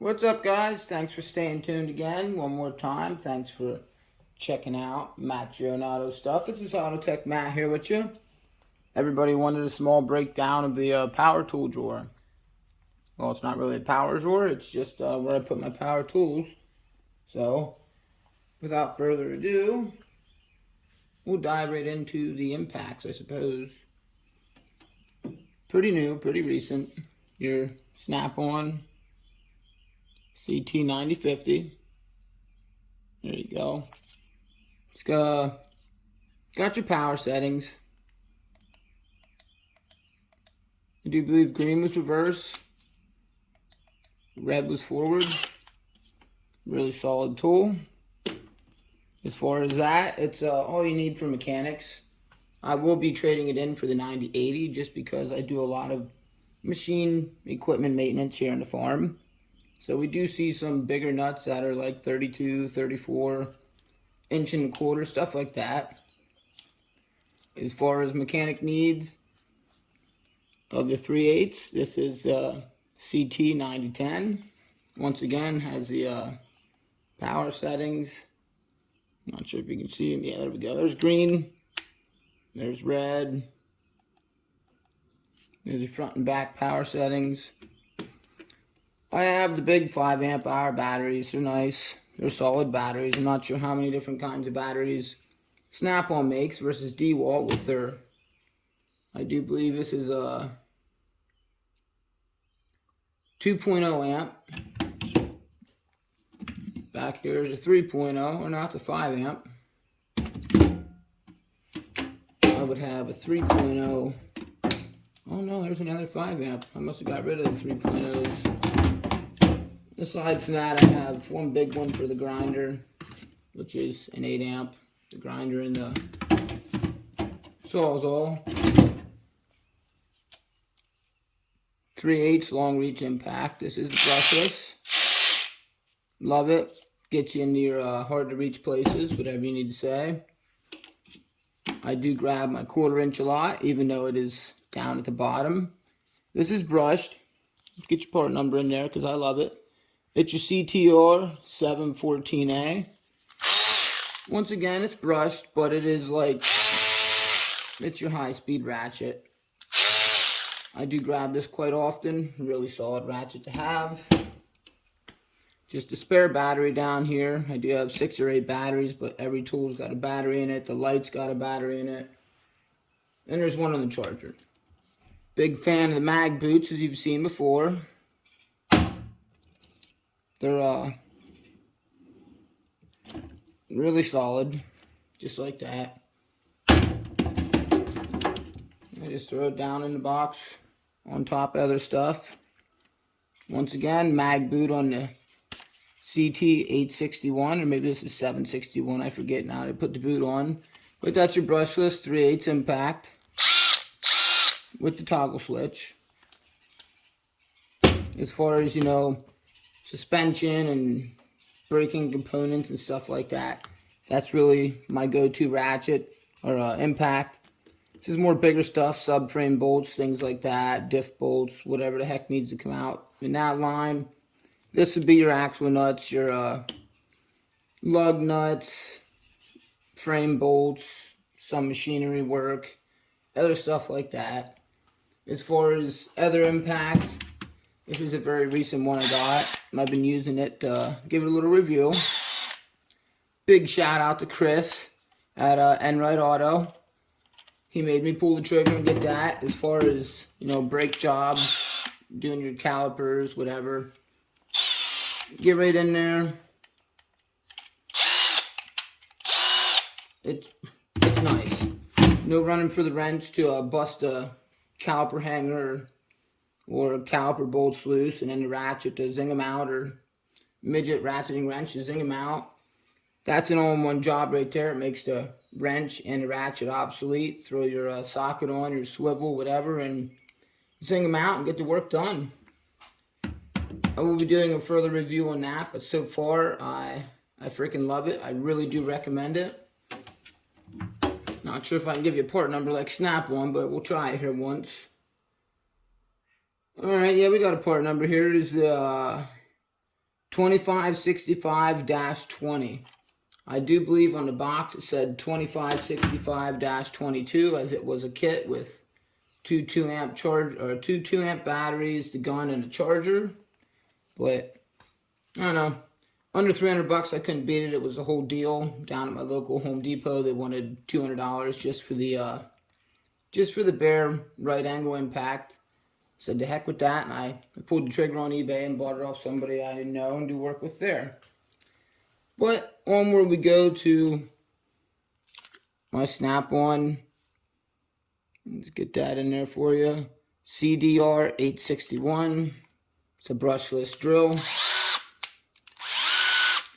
What's up, guys? Thanks for staying tuned again. One more time. Thanks for checking out Matt Jones Auto Stuff. This is Auto Tech Matt here with you. Everybody wanted a small breakdown of the power tool drawer. Well, it's not really a power drawer. It's just where I put my power tools. So, without further ado, we'll dive right into the impacts, I suppose. Pretty new, pretty recent. Your Snap-on CT9050. There you go. It's got your power settings. I do believe green was reverse, red was forward. Really solid tool. As far as that, it's all you need for mechanics. I will be trading it in for the 9080 just because I do a lot of machine equipment maintenance here on the farm. So we do see some bigger nuts that are like 32, 34, inch and a quarter, stuff like that. As far as mechanic needs of the 3/8, this is the CT9010. Once again, has the power settings. Not sure if you can see them. Yeah, there we go. There's green. There's red. There's the front and back power settings. I have the big 5 amp hour batteries. They're nice. They're solid batteries. I'm not sure how many different kinds of batteries Snap-on makes versus DeWalt with their, I do believe this is a 2.0 amp. Back here is a 3.0, or not, it's a 5 amp. I would have a 3.0. Oh no, there's another 5 amp. I must have got rid of the 3.0s. Aside from that, I have one big one for the grinder, which is an 8 amp. The grinder and the Sawzall. 3/8 long reach impact. This is brushless. Love it. Gets you into your hard to reach places, whatever you need to say. I do grab my 1/4 inch a lot, even though it is down at the bottom. This is brushed. Get your part number in there because I love it. It's your CTR 714A. Once again, it's brushed, but it is like, it's your high-speed ratchet. I do grab this quite often. Really solid ratchet to have. Just a spare battery down here. I do have 6 or 8 batteries, but every tool's got a battery in it. The light's got a battery in it. And there's one on the charger. Big fan of the mag boots, as you've seen before. They're really solid, just like that. I just throw it down in the box on top of other stuff. Once again, mag boot on the CT861, or maybe this is 761, I forget now. I put the boot on. But that's your brushless 3/8 impact with the toggle switch. As far as, you know, suspension and braking components and stuff like that, that's really my go-to ratchet or impact. This is more bigger stuff, subframe bolts, things like that, diff bolts, whatever the heck needs to come out in that line. This would be your axle nuts, your lug nuts, frame bolts, some machinery work, other stuff like that. As far as other impacts, this is a very recent one I got. I've been using it to give it a little review. Big shout out to Chris at Enright Auto. He made me pull the trigger and get that. As far as, you know, brake jobs, doing your calipers, whatever. Get right in there. It's nice. No running for the wrench to bust a caliper hanger or caliper bolts loose, and then the ratchet to zing them out, or midget ratcheting wrench to zing them out. That's an all-in-one job right there. It makes the wrench and the ratchet obsolete. Throw your socket on, your swivel, whatever, and zing them out and get the work done. I will be doing a further review on that, but so far I freaking love it. I really do recommend it. Not sure if I can give you a part number like Snap-on, but we'll try it here once. Alright, yeah, we got a part number here. It is the 2565-20. I do believe on the box it said 2565-22, as it was a kit with two 2-amp batteries, the gun, and the charger. But I don't know, under $300, I couldn't beat it. It was a whole deal down at my local Home Depot. They wanted $200 just for the bare right angle impact. Said to heck with that, and I pulled the trigger on eBay and bought it off somebody I know and do work with there. But onward we go to my Snap-on. Let's get that in there for you. CDR 861. It's a brushless drill.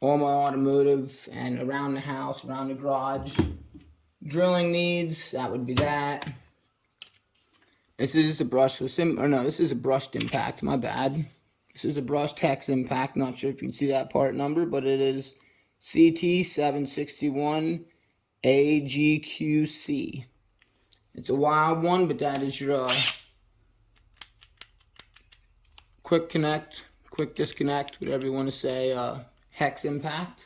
All my automotive and around the house, around the garage, drilling needs, that would be that. This is a brushless, this is a brushed impact, my bad. This is a brushed hex impact, not sure if you can see that part number, but it is CT761 AGQC. It's a wild one, but that is your quick connect, quick disconnect, whatever you want to say, hex impact.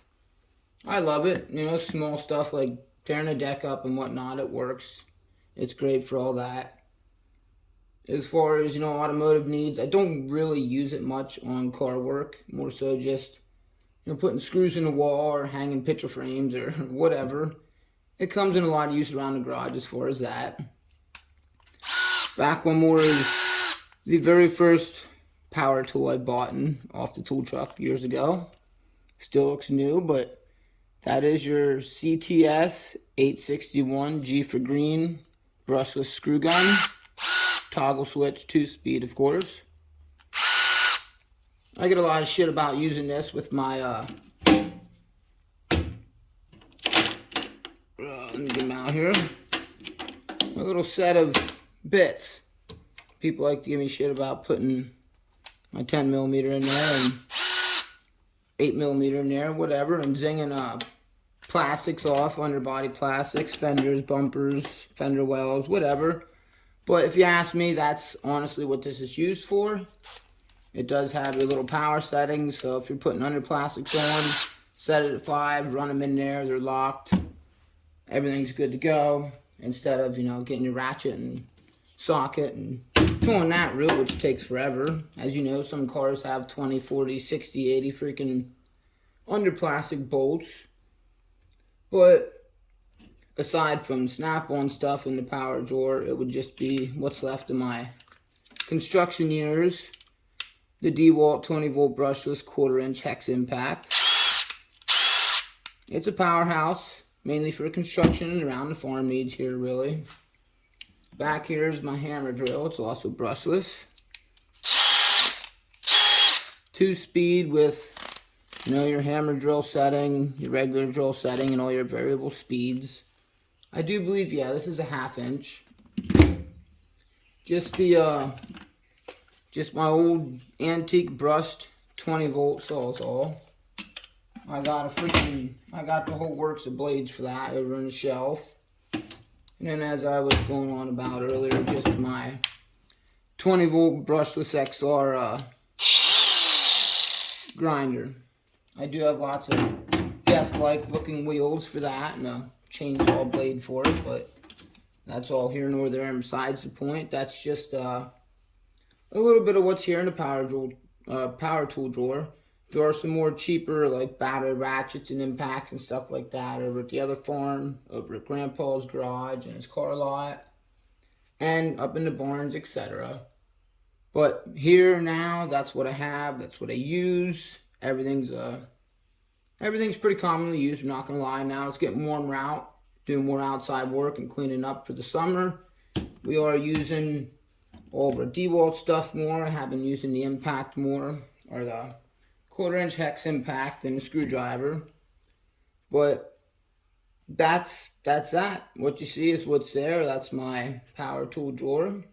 I love it. You know, small stuff like tearing a deck up and whatnot, it works. It's great for all that. As far as, you know, automotive needs, I don't really use it much on car work. More so just, you know, putting screws in the wall or hanging picture frames or whatever. It comes in a lot of use around the garage as far as that. Back one more is the very first power tool I bought off the tool truck years ago. Still looks new, but that is your CTS 861 G for green brushless screw gun. Toggle switch, 2-speed, of course. I get a lot of shit about using this with my, let me get them out here. My little set of bits. People like to give me shit about putting my 10mm in there and 8mm in there, whatever, and zinging plastics off, underbody plastics, fenders, bumpers, fender wells, whatever. But if you ask me, that's honestly what this is used for. It does have your little power settings, so if you're putting under plastics on, set it at 5, run them in there, they're locked. Everything's good to go, instead of, you know, getting your ratchet and socket and going that route, which takes forever. As you know, some cars have 20, 40, 60, 80 freaking under plastic bolts. But aside from Snap-on stuff in the PowerDrawer, it would just be what's left of my construction years. The DeWalt 20-volt brushless 1/4-inch hex impact. It's a powerhouse, mainly for construction and around the farm needs here, really. Back here is my hammer drill. It's also brushless. 2-speed with, you know, your hammer drill setting, your regular drill setting, and all your variable speeds. I do believe, yeah, this is a 1/2 inch. Just just my old antique brushed 20-volt Sawzall. I got the whole works of blades for that over on the shelf. And then, as I was going on about earlier, just my 20-volt brushless XR grinder. I do have lots of death-like looking wheels for that, and a chainsaw blade for it, but that's all here nor there and besides the point. That's just a little bit of what's here in the power tool drawer. There are some more cheaper, like battery ratchets and impacts and stuff like that over at the other farm, over at Grandpa's garage and his car lot, and up in the barns, etc. But here now, that's what I have. That's what I use. Everything's pretty commonly used, I'm not going to lie. Now it's getting warmer out, doing more outside work and cleaning up for the summer. We are using all of our DeWalt stuff more. I have been using the impact more, or the 1/4-inch hex impact and the screwdriver. But that's that. What you see is what's there. That's my power tool drawer.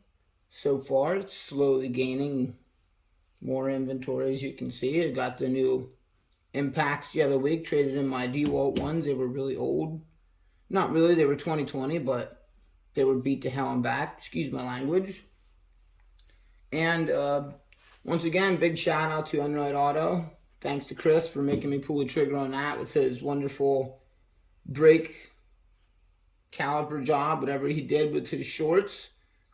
So far, it's slowly gaining more inventory, as you can see. I got the new impacts the other week, traded in my DeWalt ones. They were really old. Not really, they were 2020, but they were beat to hell and back. Excuse my language. And once again, big shout out to Unright Auto Thanks to Chris for making me pull the trigger on that with his wonderful brake caliper job, whatever he did with his shorts.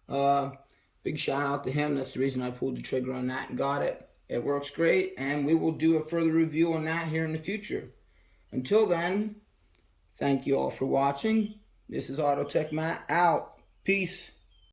Big shout out to him. That's the reason I pulled the trigger on that and got it. It works great, and we will do a further review on that here in the future. Until then, thank you all for watching. This is Autotech Matt out. Peace.